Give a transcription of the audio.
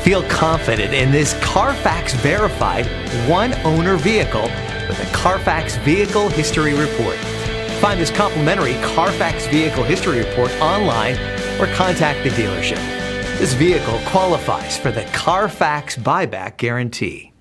Feel confident in this CARFAX verified one-owner vehicle with a CARFAX Vehicle History Report. Find this complimentary CARFAX Vehicle History Report online or contact the dealership. This vehicle qualifies for the CARFAX buyback guarantee.